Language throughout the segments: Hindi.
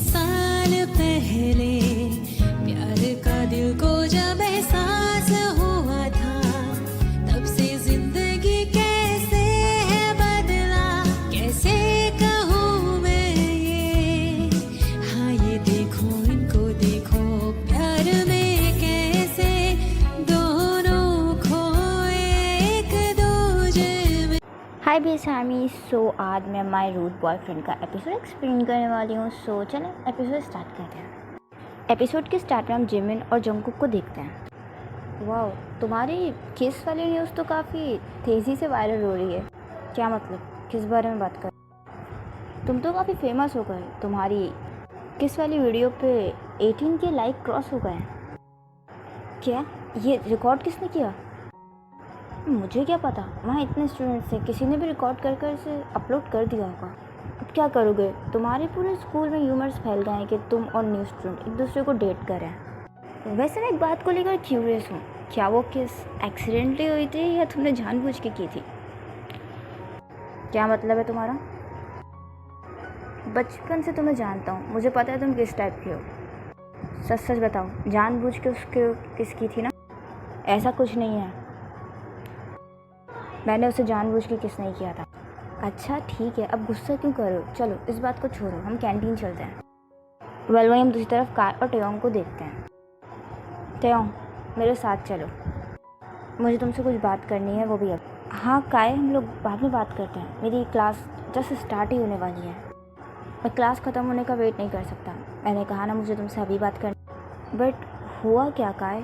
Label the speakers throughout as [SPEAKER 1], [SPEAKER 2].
[SPEAKER 1] साल पहले प्यार का दिल को जब एहसास हुआ था, तब से जिंदगी कैसे है बदला, कैसे कहूँ मैं ये। हाँ ये देखो इनको देखो, प्यार में कैसे दोनों खोए एक दूजे में।
[SPEAKER 2] हाय बेसामी। सो आज मैं माय रूट बॉयफ्रेंड का एपिसोड एक्सप्लेन करने वाली हूँ। सो चलें एपिसोड स्टार्ट करते हैं। एपिसोड के स्टार्ट में हम जिमिन और जंगकुक को देखते हैं। वाह, तुम्हारी किस वाली न्यूज़ तो काफ़ी तेज़ी से वायरल हो रही है। क्या मतलब, किस बारे में बात कर? तुम तो काफ़ी फेमस हो गए। तुम्हारी किस वाली वीडियो पे 18 के लाइक क्रॉस हो गए हैं। क्या ये रिकॉर्ड किसने किया? मुझे क्या पता, वहाँ इतने स्टूडेंट्स थे, किसी ने भी रिकॉर्ड कर कर इसे अपलोड कर दिया होगा। अब क्या करोगे? तुम्हारे पूरे स्कूल में यूमर्स फैल गए हैं कि तुम और न्यू स्टूडेंट एक दूसरे को डेट कर रहे हैं। वैसे मैं एक बात को लेकर क्यूरियस हूँ, क्या वो किस एक्सीडेंटली हुई थी या तुमने जानबूझ के की थी? क्या मतलब है तुम्हारा? बचपन से तुम्हें जानता हूँ, मुझे पता है तुम किस टाइप की हो। सच सच बताओ, जानबूझ के उसके किस की थी ना? ऐसा कुछ नहीं है, मैंने उसे जानबूझ के किस नहीं किया था। अच्छा ठीक है, अब गुस्सा क्यों कर रहे हो? चलो इस बात को छोड़ो, हम कैंटीन चलते हैं। वहीं हम दूसरी तरफ काय और टेयोंग को देखते हैं। टेयोंग, मेरे साथ चलो, मुझे तुमसे कुछ बात करनी है, वो भी अब। हाँ काय, हम लोग बाद में बात करते हैं, मेरी क्लास जस्ट स्टार्ट ही होने वाली है। मैं क्लास ख़त्म होने का वेट नहीं कर सकता। मैंने कहा ना मुझे तुमसे अभी बात करनी। बट हुआ क्या काय?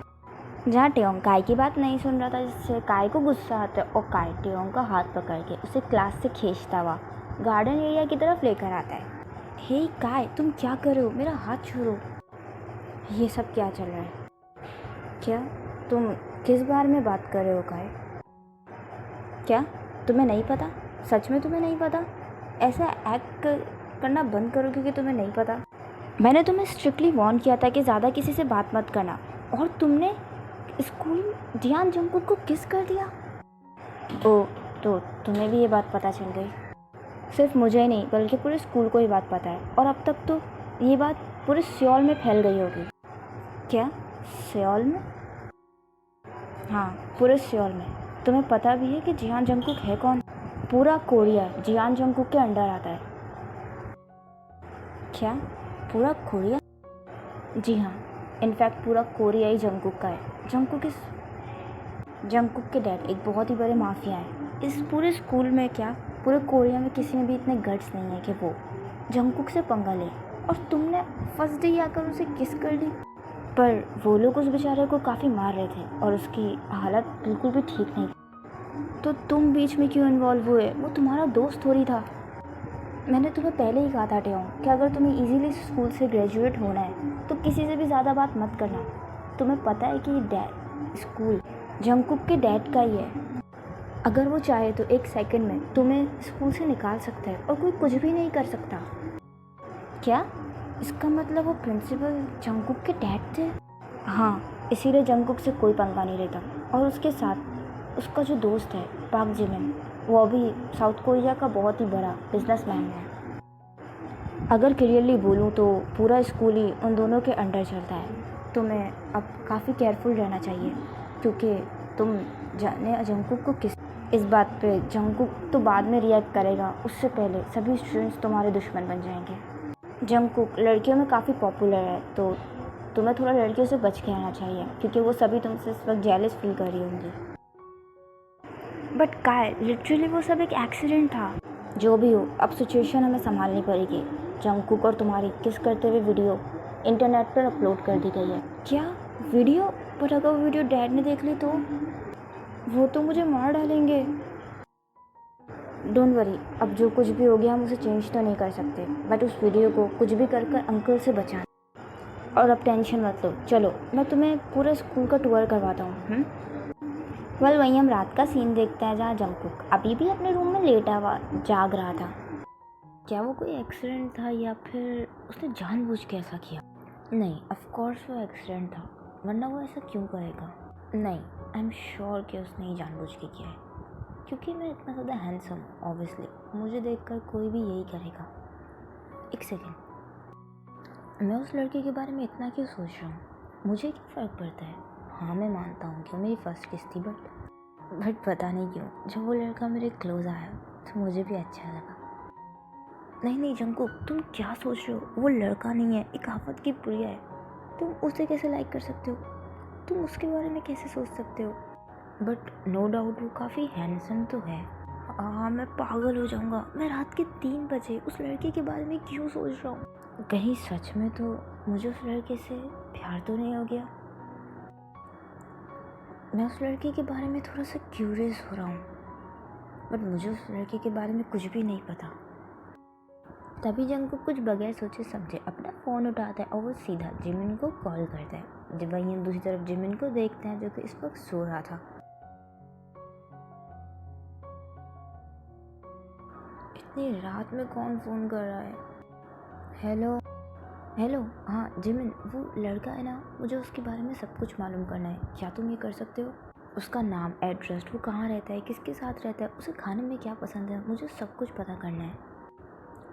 [SPEAKER 2] जहाँ टेयोंग काय की बात नहीं सुन रहा था, जिससे काय को गुस्सा आता है और काय टेयोंग का हाथ पकड़ के उसे क्लास से खींचता हुआ गार्डन एरिया की तरफ लेकर आता है। हे काय, तुम क्या कर रहे हो? मेरा हाथ छोड़ो। ये सब क्या चल रहा है? क्या तुम किस बारे में बात कर रहे हो काय? क्या तुम्हें नहीं पता? सच में तुम्हें नहीं पता? ऐसा एक्ट करना बंद करो क्योंकि तुम्हें नहीं पता। मैंने तुम्हें स्ट्रिक्टली वार्न किया था कि ज़्यादा किसी से बात मत करना, और तुमने स्कूल जियान जंगकुक को किस कर दिया। ओ, तो तुम्हें भी ये बात पता चल गई? सिर्फ मुझे ही नहीं बल्कि पूरे स्कूल को ये बात पता है, और अब तक तो ये बात पूरे सियोल में फैल गई होगी। क्या सियोल में? हाँ, पूरे सियोल में। तुम्हें पता भी है कि जियान जंगकुक है कौन? पूरा कोरिया जियान जंगकुक के अंडर आता है। क्या पूरा कोरिया? जी हाँ, इनफैक्ट पूरा कोरिया ही जंगकुक का है। जंगकुक के डैड एक बहुत ही बड़े माफिया हैं। इस पूरे स्कूल में क्या पूरे कोरिया में किसी में भी इतने गट्स नहीं है कि वो जंगकुक से पंगा ले, और तुमने फर्स्ट डे आकर उसे किस कर ली। पर वो लोग उस बेचारे को काफ़ी मार रहे थे और उसकी हालत बिल्कुल भी ठीक नहीं थी। तो तुम बीच में क्यों इन्वॉल्व हुए? वो तुम्हारा दोस्त थोड़ी था। मैंने तुम्हें पहले ही कहा था टेयोंग कि अगर तुम्हें इजीली स्कूल से ग्रेजुएट होना है तो किसी से भी ज़्यादा बात मत करना। तुम्हें पता है कि स्कूल जंगकुक के डैड का ही है। अगर वो चाहे तो एक सेकंड में तुम्हें स्कूल से निकाल सकता है और कोई कुछ भी नहीं कर सकता। क्या इसका मतलब वो प्रिंसिपल जंगकुक के डैड थे? हाँ, इसीलिए जंगकुक से कोई पंगा नहीं लेता। और उसके साथ उसका जो दोस्त है पाक जिमिन, वो अभी साउथ कोरिया का बहुत ही बड़ा बिजनेसमैन है। अगर क्लियरली बोलूँ तो पूरा स्कूल ही उन दोनों के अंडर चलता है। तुम्हें अब काफ़ी केयरफुल रहना चाहिए, क्योंकि तुम जाने जंगकुक को किस। इस बात पे जंगकुक तो बाद में रिएक्ट करेगा, उससे पहले सभी स्टूडेंट्स तुम्हारे दुश्मन बन जाएंगे। जंगकुक लड़कियों में काफ़ी पॉपुलर है, तो तुम्हें थोड़ा लड़कियों से बच के रहना चाहिए, क्योंकि वो सभी तुमसे इस वक्त जेलस फील कर रही होंगी। बट काय, लिटरली वो सब एक एक्सीडेंट था। जो भी हो, अब सिचुएशन हमें संभालनी पड़ेगी। जंगकुक और तुम्हारी किस करते हुए वीडियो इंटरनेट पर अपलोड कर दी गई है। क्या वीडियो? पर अगर वो वीडियो डैड ने देख ली तो वो तो मुझे मार डालेंगे। डोंट वरी, अब जो कुछ भी हो गया हम उसे चेंज तो नहीं कर सकते, बट उस वीडियो को कुछ भी कर कर अंकल से बचाना। और अब टेंशन मत लो, चलो मैं तुम्हें पूरे स्कूल का टूर करवाता हूँ। वेल, वहीं हम रात का सीन देखते हैं जहाँ जंगकुक अभी भी अपने रूम में लेटा हुआ जाग रहा था। क्या वो कोई एक्सीडेंट था या फिर उसने जानबूझ के ऐसा किया? नहीं, ऑफ कोर्स वो एक्सीडेंट था, वरना वो ऐसा क्यों करेगा? नहीं, आई एम श्योर कि उसने ही जानबूझ के किया है, क्योंकि मैं इतना ज़्यादा हैंडसम हूँ। ऑब्वियसली मुझे देखकर कोई भी यही करेगा। एक सेकेंड, मैं उस लड़के के बारे में इतना क्यों सोच रहा हूँ? मुझे क्या फ़र्क पड़ता है? हाँ, मैं मानता हूँ कि वो मेरी फर्स्ट किस थी, बट पता नहीं क्यों जब वो लड़का मेरे क्लोज़ आया तो मुझे भी अच्छा लगा। नहीं जंकुक, तुम क्या सोच रहे हो? वो लड़का नहीं है, एक आफत की प्रिया है। तुम उसे कैसे लाइक कर सकते हो? तुम उसके बारे में कैसे सोच सकते हो? बट नो डाउट वो काफ़ी हैंडसम तो है। हाँ, मैं पागल हो जाऊँगा। मैं रात के 3 बजे उस लड़के के बारे में क्यों सोच रहा हूँ? कहीं सच में तो मुझे उस लड़के से प्यार तो नहीं हो गया? मैं उस लड़के के बारे में थोड़ा सा क्यूरियस हो रहा हूँ, बट मुझे उस लड़के के बारे में कुछ भी नहीं पता। तभी जंकुक कुछ बगैर सोचे समझे अपना फ़ोन उठाता है और वो सीधा जिमिन को कॉल करता है। जब वहीं हम दूसरी तरफ जिमिन को देखते हैं जो कि इस वक्त सो रहा था। इतनी रात में कौन फ़ोन कर रहा है? हेलो, हाँ जिमिन, वो लड़का है ना, मुझे उसके बारे में सब कुछ मालूम करना है। क्या तुम ये कर सकते हो? उसका नाम, एड्रेस, वो कहाँ रहता है, किसके साथ रहता है, उसे खाने में क्या पसंद है, मुझे सब कुछ पता करना है।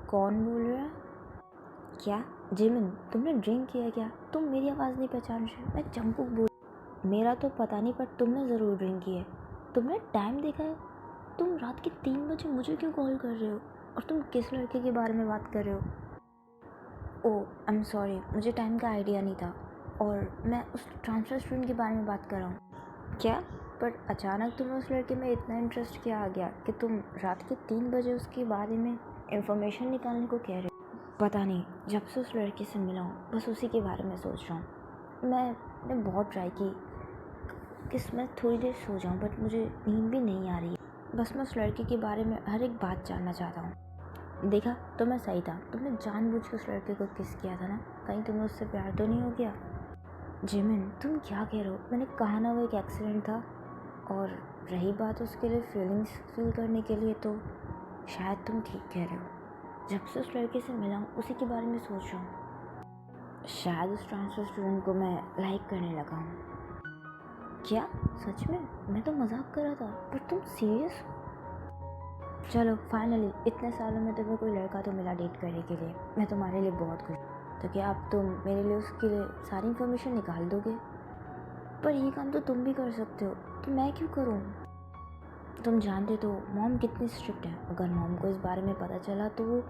[SPEAKER 2] कौन बोल रहा है? क्या जिमिन, तुमने ड्रिंक किया क्या? तुम मेरी आवाज़ नहीं पहचान रहे? मैं जंकुक बोल। मेरा तो पता नहीं, पर तुमने ज़रूर ड्रिंक की है। तुमने टाइम देखा है? तुम रात के 3 बजे मुझे क्यों कॉल कर रहे हो? और तुम किस लड़के के बारे में बात कर रहे हो? ओह, आई एम सॉरी, मुझे टाइम का आइडिया नहीं था, और मैं उस ट्रांसफ़र स्टूडेंट के बारे में बात कर रहा हूँ। क्या? पर अचानक तुम्हें उस लड़के में इतना इंटरेस्ट क्या आ गया कि तुम रात के 3 बजे उसके बारे में इंफॉर्मेशन निकालने को कह रहे हो? पता नहीं, जब से उस लड़के से मिला हूँ बस उसी के बारे में सोच रहा हूँ। मैंने बहुत ट्राई की कि मैं थोड़ी देर सो जाऊँ, बट मुझे नींद भी नहीं आ रही है। बस मैं उस लड़के के बारे में हर एक बात जानना चाहता हूँ। देखा तो मैं सही था, तुमने जानबूझ के उस लड़के को किस किया था ना? कहीं तुम्हें उससे प्यार तो नहीं हो गया? जिमिन, तुम क्या कह रहे हो? मैंने कहा ना वो एक एक्सीडेंट था। और रही बात उसके लिए फीलिंग्स फील करने के लिए, तो शायद तुम ठीक कह रहे हो। जब से उस लड़के से मिला हूँ उसी के बारे में सोच रहा हूँ। शायद उस ट्रांसफ़र स्टूडेंट को मैं लाइक करने लगा हूँ। क्या सच में? मैं तो मजाक कर रहा था, पर तुम सीरियस हो? चलो फाइनली इतने सालों में तुम्हें कोई लड़का तो मिला डेट करने के लिए। मैं तुम्हारे लिए बहुत खुश हूँ। तो क्या अब तुम मेरे लिए उसके लिए सारी इन्फॉर्मेशन निकाल दोगे? पर ये काम तो तुम भी कर सकते हो, तो मैं क्यों करूँ? तुम जानते तो मॉम कितनी स्ट्रिक्ट है। अगर मॉम को इस बारे में पता चला तो वो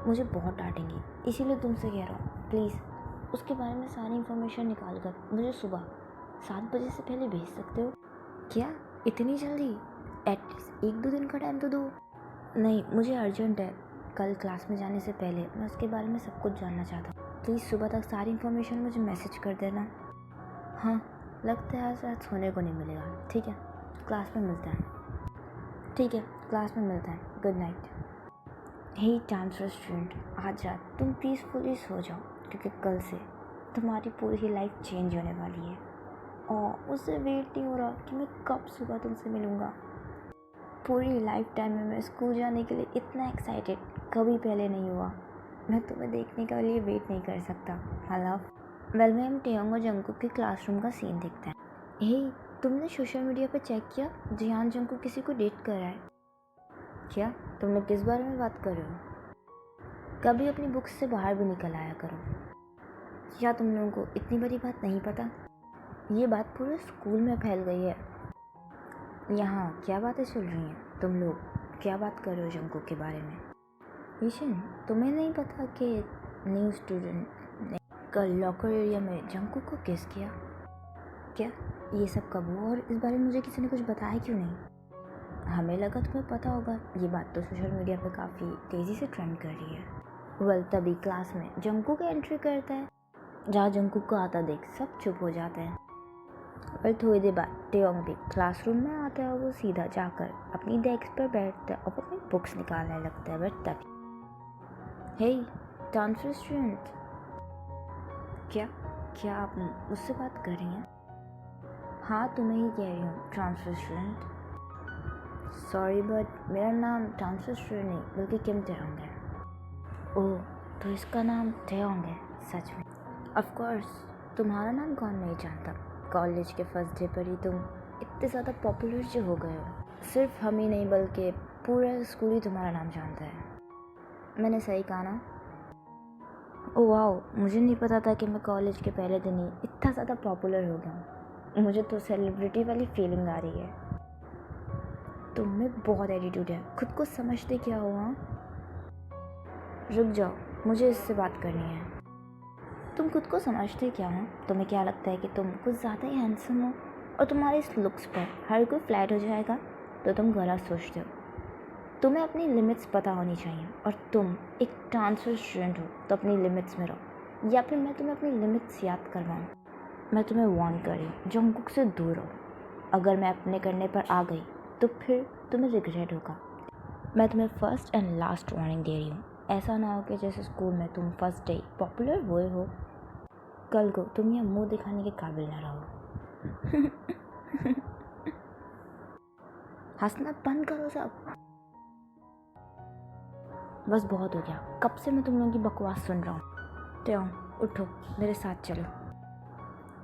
[SPEAKER 2] मुझे बहुत डांटेंगी। इसीलिए तुमसे कह रहा हूँ, प्लीज़ उसके बारे में सारी इन्फॉर्मेशन निकाल कर मुझे सुबह 7 बजे से पहले भेज सकते हो? क्या इतनी जल्दी? एटलीस्ट 1-2 दिन का टाइम तो दो। नहीं, मुझे अर्जेंट है। कल क्लास में जाने से पहले मैं उसके बारे में सब कुछ जानना चाहता हूँ। प्लीज़ सुबह तक सारी इन्फॉर्मेशन मुझे मैसेज कर देना। हाँ, लगता है आज रात सोने को नहीं मिलेगा। ठीक है, क्लास में मिलते हैं। ठीक है, क्लास में मिलते हैं। Good night. Hey transfer student, आज रात तुम पीसफुली सो जाओ, क्योंकि कल से तुम्हारी पूरी ही लाइफ चेंज होने वाली है। और मुझसे वेट नहीं हो रहा कि मैं कब सुबह तुमसे मिलूँगा। पूरी लाइफ टाइम में मैं स्कूल जाने के लिए इतना एक्साइटेड कभी पहले नहीं हुआ। मैं तुम्हें देखने के लिए वेट नहीं कर सकता। I love. वेल में हम टेयोंग और जंकुक के क्लासरूम का सीन देखते हैं। हे, तुमने सोशल मीडिया पे चेक किया? जियान जंकुक किसी को डेट कर रहा है। क्या? तुम लोग किस बारे में बात कर रहे हो? कभी अपनी बुक्स से बाहर भी निकल आया करो। क्या तुम लोगों को इतनी बड़ी बात नहीं पता? ये बात पूरे स्कूल में फैल गई है। यहाँ क्या बातें चल रही हैं? तुम लोग क्या बात कर रहे हो जंकुक के बारे में? ईशन, तुम्हें नहीं पता कि न्यू स्टूडेंट ने कल लॉकर एरिया में जंकुक को किस किया? क्या ये सब कब हुआ, और इस बारे में मुझे किसी ने कुछ बताया क्यों नहीं? हमें लगा तुम्हें पता होगा। ये बात तो सोशल मीडिया पे काफ़ी तेज़ी से ट्रेंड कर रही है। वेल, तभी क्लास में जंकुक एंट्री करता है। जहाँ जंकुक को आता देख सब चुप हो जाते हैं। और थोड़ी देर बाद टेयोंग भी क्लासरूम में आता है और वो सीधा जाकर अपनी डेस्क पर बैठता है और अपनी बुक्स निकालने लगता है। बट तभी हे ट्रांसफ़र स्टूडेंट, क्या आप मुझसे बात कर रही हैं? हाँ, तुम्हें ही कह रही हूँ ट्रांसफ़र स्टूडेंट। सॉरी, बट मेरा नाम ट्रांसफ़र स्टूडेंट नहीं बल्कि किम टेयोंग है। ओह, तो इसका नाम टेयोंग है? सच में? ऑफ कोर्स, तुम्हारा नाम कौन नहीं जानता? कॉलेज के फर्स्ट डे पर ही तुम इतने ज़्यादा पॉपुलर जो हो गए हो। सिर्फ हम ही नहीं बल्कि पूरा स्कूल ही तुम्हारा नाम जानता है। मैंने सही कहा ना? ओह वाओ, मुझे नहीं पता था कि मैं कॉलेज के पहले दिन ही इतना ज़्यादा पॉपुलर हो गया हूँ। मुझे तो सेलिब्रिटी वाली फीलिंग आ रही है। तुम में बहुत एटीट्यूड है, खुद को समझते क्या हो? हाँ, रुक जाओ, मुझे इससे बात करनी है। तुम खुद को समझते क्या हो? तुम्हें क्या लगता है कि तुम कुछ ज़्यादा ही हैंडसम हो और तुम्हारे इस लुक्स पर हर कोई फ्लैट हो जाएगा? तो तुम गलत सोचते हो। तुम्हें अपनी लिमिट्स पता होनी चाहिए, और तुम एक ट्रांसफर स्टूडेंट हो तो अपनी लिमिट्स में रहो, या फिर मैं तुम्हें अपनी लिमिट्स याद करवाऊँ। मैं तुम्हें वार्न कर रही हूँ, जंगकुक से दूर रहो। अगर मैं अपने करने पर आ गई तो फिर तुम्हें रिग्रेट होगा। मैं तुम्हें फर्स्ट एंड लास्ट वार्निंग दे रही हूँ। ऐसा ना हो कि जैसे स्कूल में तुम फर्स्ट डे पॉपुलर हुए हो, कल को तुम ये मुंह दिखाने के काबिल ना रहो। हंसना बंद करो सब। बस बहुत हो गया, कब से मैं तुम लोगों की बकवास सुन रहा हूँ। तो उठो, मेरे साथ चलो।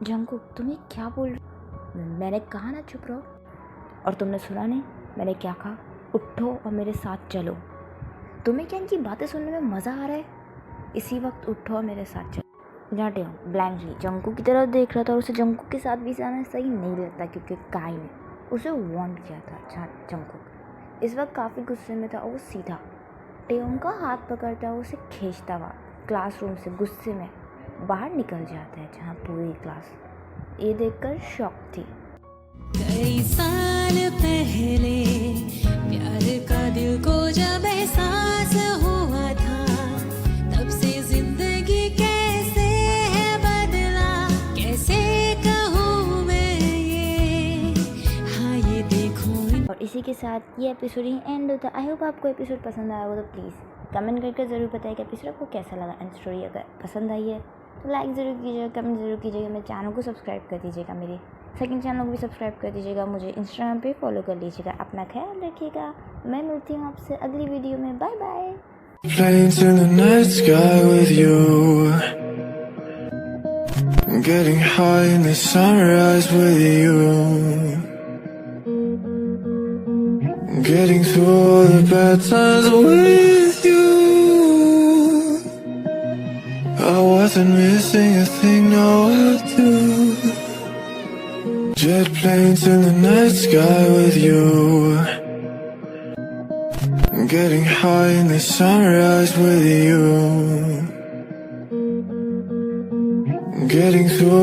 [SPEAKER 2] जंगकुक, तुम ये क्या बोल रहे हो? मैंने कहा ना चुप रहो। और तुमने सुना नहीं मैंने क्या कहा? उठो और मेरे साथ चलो। तुम्हें क्या इनकी बातें सुनने में मज़ा आ रहा है? इसी वक्त उठो और मेरे साथ चलो। जाटे हो ब्लैंकली जंगकुक की तरफ देख रहा था, और उसे जंगकुक के साथ भी जाना सही नहीं लगता, क्योंकि काई ने उसे वार्न किया था। जंगकुक इस वक्त काफ़ी गुस्से में था और वो सीधा टेयोंग का हाथ पकड़ता हुआ उसे खींचता हुआ क्लासरूम से गुस्से में बाहर निकल जाता है, जहाँ पूरी क्लास ये देखकर शॉक थी।
[SPEAKER 1] कई साल पहले प्यार का दिल को जब एहसास हुआ था, तब से जिंदगी कैसे है बदला, कैसे कहूँ मैं ये, हाँ ये देखो।
[SPEAKER 2] और इसी के साथ ये एपिसोड ही एंड होता है। आई होप आपको एपिसोड पसंद आया हो तो प्लीज़ कमेंट करके ज़रूर बताइए कि एपिसोड आपको कैसा लगा। एंड स्टोरी अगर पसंद आई है तो लाइक ज़रूर कीजिएगा, कमेंट ज़रूर कीजिएगा, मेरे चैनल को सब्सक्राइब कर दीजिएगा, मेरे सेकंड चैनल को भी सब्सक्राइब कर दीजिएगा, मुझे इंस्टाग्राम पे फॉलो कर लीजिएगा। अपना ख्याल रखिएगा। मैं मिलती हूँ आपसे अगली वीडियो में। Bye bye.
[SPEAKER 3] Planes in the night sky with you, getting high in the sunrise with you, getting through all the bad times with you. I wasn't missing a thing, no I do. Jet planes in the night sky with you, getting high in the sunrise with you, getting through